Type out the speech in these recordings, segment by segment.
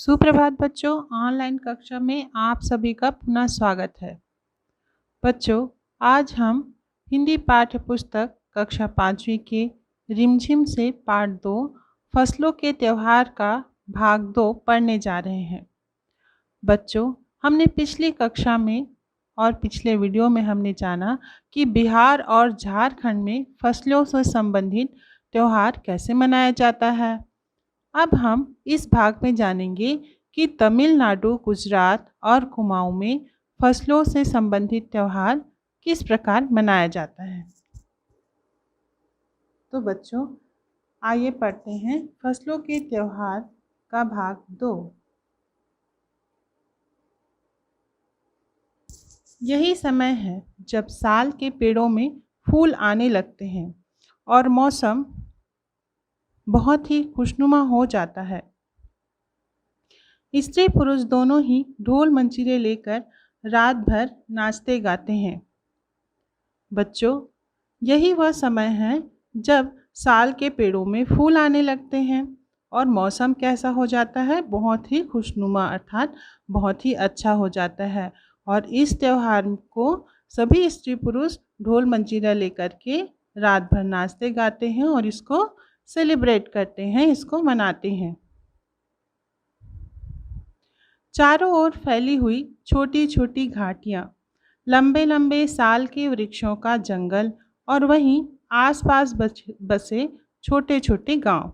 सुप्रभात बच्चों, ऑनलाइन कक्षा में आप सभी का पुनः स्वागत है। बच्चों, आज हम हिंदी पाठ्य पुस्तक कक्षा 5वीं के रिमझिम से पाठ 2 फसलों के त्यौहार का भाग 2 पढ़ने जा रहे हैं। बच्चों, हमने पिछली कक्षा में और पिछले वीडियो में हमने जाना कि बिहार और झारखंड में फसलों से संबंधित त्यौहार कैसे मनाया जाता है। अब हम इस भाग में जानेंगे कि तमिलनाडु, गुजरात और कुमाऊं में फसलों से संबंधित त्यौहार किस प्रकार मनाया जाता है। तो बच्चों, आइए पढ़ते हैं फसलों के त्यौहार का भाग 2। यही समय है जब साल के पेड़ों में फूल आने लगते हैं और मौसम बहुत ही खुशनुमा हो जाता है। स्त्री पुरुष दोनों ही ढोल मंजीरे लेकर रात भर नाचते गाते हैं। बच्चों, यही वह समय है जब साल के पेड़ों में फूल आने लगते हैं और मौसम कैसा हो जाता है, बहुत ही खुशनुमा अर्थात बहुत ही अच्छा हो जाता है। और इस त्यौहार को सभी स्त्री पुरुष ढोल मंजीरा लेकर के रात भर नाचते गाते हैं और इसको सेलिब्रेट करते हैं, इसको मनाते हैं। चारों ओर फैली हुई छोटी छोटी घाटियाँ, लंबे लंबे साल के वृक्षों का जंगल और वहीं आसपास बसे छोटे छोटे गांव,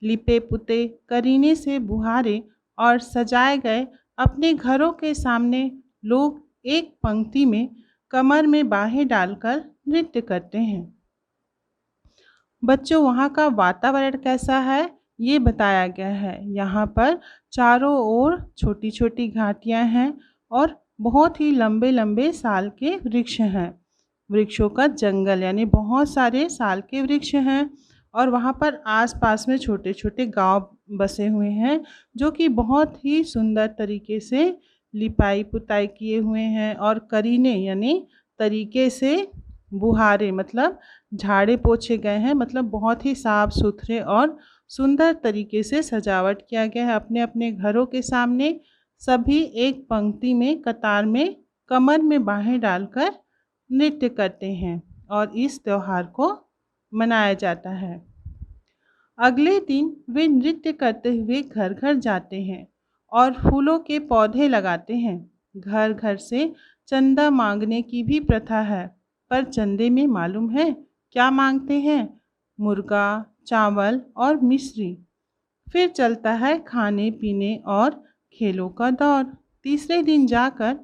लिपे पुते करीने से बुहारे और सजाए गए अपने घरों के सामने लोग एक पंक्ति में कमर में बाहें डालकर नृत्य करते हैं। बच्चों, वहाँ का वातावरण कैसा है ये बताया गया है। यहाँ पर चारों ओर छोटी छोटी घाटियाँ हैं और बहुत ही लंबे लंबे साल के वृक्ष हैं। वृक्षों का जंगल यानी बहुत सारे साल के वृक्ष हैं और वहाँ पर आसपास में छोटे छोटे गांव बसे हुए हैं जो कि बहुत ही सुंदर तरीके से लिपाई पुताई किए हुए हैं और करीने यानी तरीके से बुहारे मतलब झाड़े पोछे गए हैं, मतलब बहुत ही साफ सुथरे और सुंदर तरीके से सजावट किया गया है। अपने अपने घरों के सामने सभी एक पंक्ति में कतार में कमर में बाहें डालकर नृत्य करते हैं और इस त्यौहार को मनाया जाता है। अगले दिन वे नृत्य करते हुए घर घर जाते हैं और फूलों के पौधे लगाते हैं। घर घर से चंदा मांगने की भी प्रथा है, पर चंदे में मालूम है क्या मांगते हैं? मुर्गा, चावल और मिश्री। फिर चलता है खाने पीने और खेलों का दौर। तीसरे दिन जाकर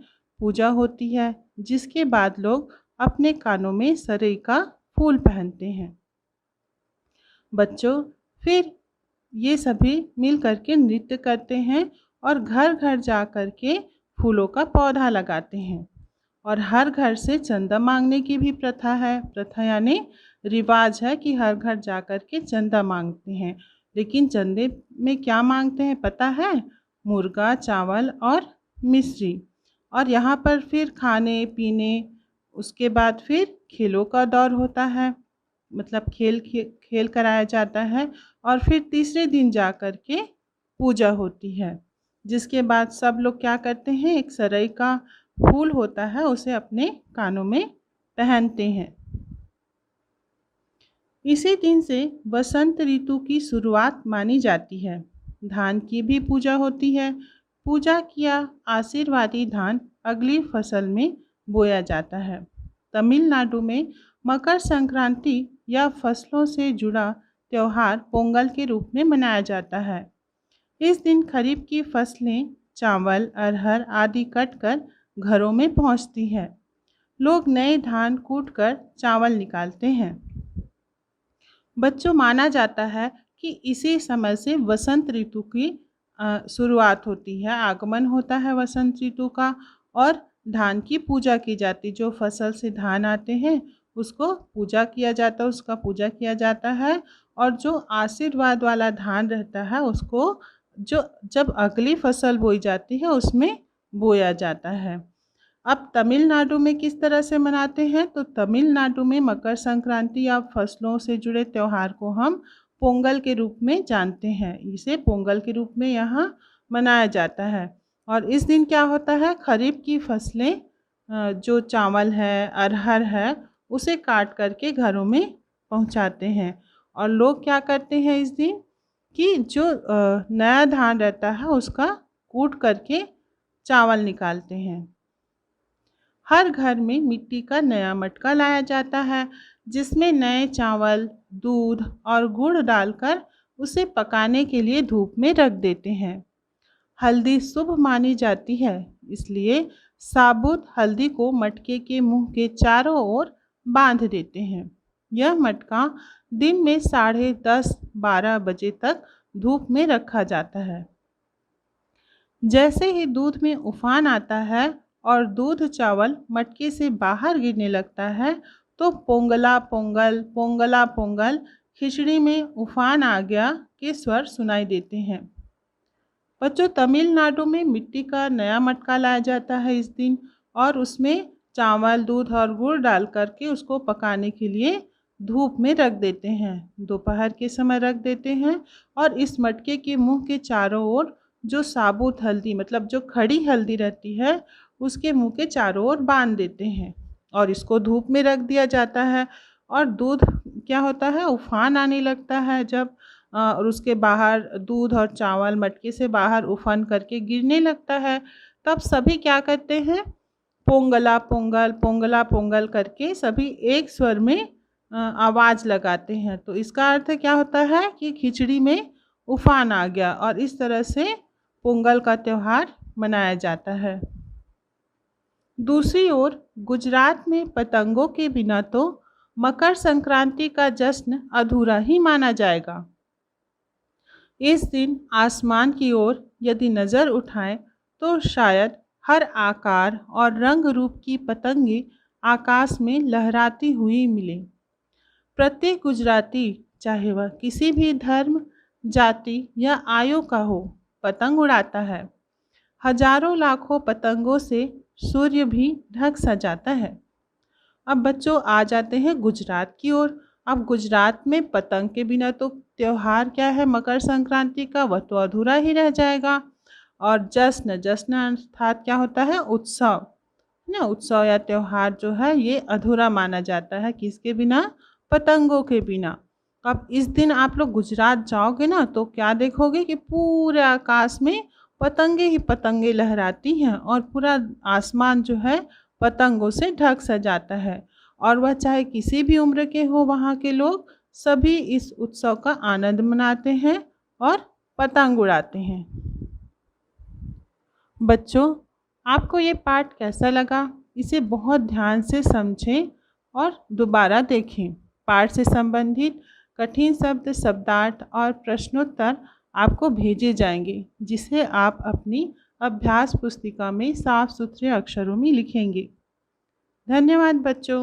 पूजा होती है, जिसके बाद लोग अपने कानों में सरई का फूल पहनते हैं। बच्चों, फिर ये सभी मिल करके नृत्य करते हैं और घर घर जा कर के फूलों का पौधा लगाते हैं और हर घर से चंदा मांगने की भी प्रथा है। प्रथा यानी रिवाज है कि हर घर जा कर के चंदा मांगते हैं। लेकिन चंदे में क्या मांगते हैं पता है? मुर्गा, चावल और मिश्री। और यहाँ पर फिर खाने पीने, उसके बाद फिर खेलों का दौर होता है, मतलब खेल कराया जाता है और फिर तीसरे दिन जा कर के पूजा होती है, जिसके बाद सब लोग क्या करते हैं, एक सरई का फूल होता है उसे अपने कानों में पहनते हैं। इसी दिन से बसंत ऋतु की शुरुआत मानी जाती है। धान की भी पूजा होती है। पूजा किया आशीर्वादी धान अगली फसल में बोया जाता है। तमिलनाडु में मकर संक्रांति या फसलों से जुड़ा त्यौहार पोंगल के रूप में मनाया जाता है। इस दिन खरीफ की फसलें चावल, अरहर आदि कटकर घरों में पहुंचती हैं। लोग नए धान कूटकर चावल निकालते हैं। बच्चों, माना जाता है कि इसी समय से वसंत ऋतु की शुरुआत होती है, आगमन होता है वसंत ऋतु का और धान की पूजा की जाती। जो फसल से धान आते हैं उसको पूजा किया जाता है, उसका पूजा किया जाता है और जो आशीर्वाद वाला धान रहता है उसको जो जब अगली फसल बोई जाती है उसमें बोया जाता है। अब तमिलनाडु में किस तरह से मनाते हैं? तो तमिलनाडु में मकर संक्रांति या फसलों से जुड़े त्यौहार को हम पोंगल के रूप में जानते हैं। इसे पोंगल के रूप में यहाँ मनाया जाता है। और इस दिन क्या होता है, खरीफ की फसलें जो चावल है, अरहर है, उसे काट करके घरों में पहुंचाते हैं। और लोग क्या करते हैं इस दिन कि जो नया धान रहता है उसका कूट करके चावल निकालते हैं। हर घर में मिट्टी का नया मटका लाया जाता है, जिसमें नए चावल, दूध और गुड़ डालकर उसे पकाने के लिए धूप में रख देते हैं। हल्दी शुभ मानी जाती है, इसलिए साबुत हल्दी को मटके के मुंह के चारों ओर बांध देते हैं। यह मटका दिन में 10:30-12 बजे तक धूप में रखा जाता है। जैसे ही दूध में उफान आता है और दूध चावल मटके से बाहर गिरने लगता है, तो पोंगला पोंगल, पोंगला पोंगल, खिचड़ी में उफान आ गया के स्वर सुनाई देते हैं। बच्चों, तमिलनाडु में मिट्टी का नया मटका लाया जाता है इस दिन, और उसमें चावल, दूध और गुड़ डाल करके उसको पकाने के लिए धूप में रख देते हैं। दोपहर के समय रख देते हैं और इस मटके के मुंह के चारों ओर जो साबुत हल्दी, मतलब जो खड़ी हल्दी रहती है, उसके मुंह के चारों ओर बांध देते हैं और इसको धूप में रख दिया जाता है। और दूध क्या होता है, उफान आने लगता है जब और उसके बाहर दूध और चावल मटके से बाहर उफान करके गिरने लगता है, तब सभी क्या करते हैं, पोंगला पोंगल, पोंगला पोंगल करके सभी एक स्वर में आवाज़ लगाते हैं। तो इसका अर्थ क्या होता है कि खिचड़ी में उफान आ गया, और इस तरह से पोंगल का त्यौहार मनाया जाता है। दूसरी ओर गुजरात में पतंगों के बिना तो मकर संक्रांति का जश्न अधूरा ही माना जाएगा। इस दिन आसमान की ओर यदि नज़र उठाएं तो शायद हर आकार और रंग रूप की पतंगे आकाश में लहराती हुई मिले। प्रत्येक गुजराती, चाहे वह किसी भी धर्म, जाति या आयु का हो, पतंग उड़ाता है। हजारों लाखों पतंगों से सूर्य भी ढक सा जाता है। अब बच्चों आ जाते हैं गुजरात की ओर। अब गुजरात में पतंग के बिना तो त्यौहार क्या है, मकर संक्रांति का, वह तो अधूरा ही रह जाएगा। और जश्न, जश्न अर्थात क्या होता है, उत्सव ना, उत्सव या त्यौहार जो है ये अधूरा माना जाता है, किसके बिना, पतंगों के बिना। अब इस दिन आप लोग गुजरात जाओगे ना तो क्या देखोगे कि पूरे आकाश में पतंगे ही पतंगे लहराती हैं और पूरा आसमान जो है पतंगों से ढक सा जाता है। और वह चाहे किसी भी उम्र के हो, वहाँ के लोग सभी इस उत्सव का आनंद मनाते हैं और पतंग उड़ाते हैं। बच्चों, आपको ये पाठ कैसा लगा, इसे बहुत ध्यान से समझें और दोबारा देखें। पाठ से संबंधित कठिन शब्द, शब्दार्थ और प्रश्नोत्तर आपको भेजे जाएंगे, जिसे आप अपनी अभ्यास पुस्तिका में साफ सुथरे अक्षरों में लिखेंगे। धन्यवाद बच्चों।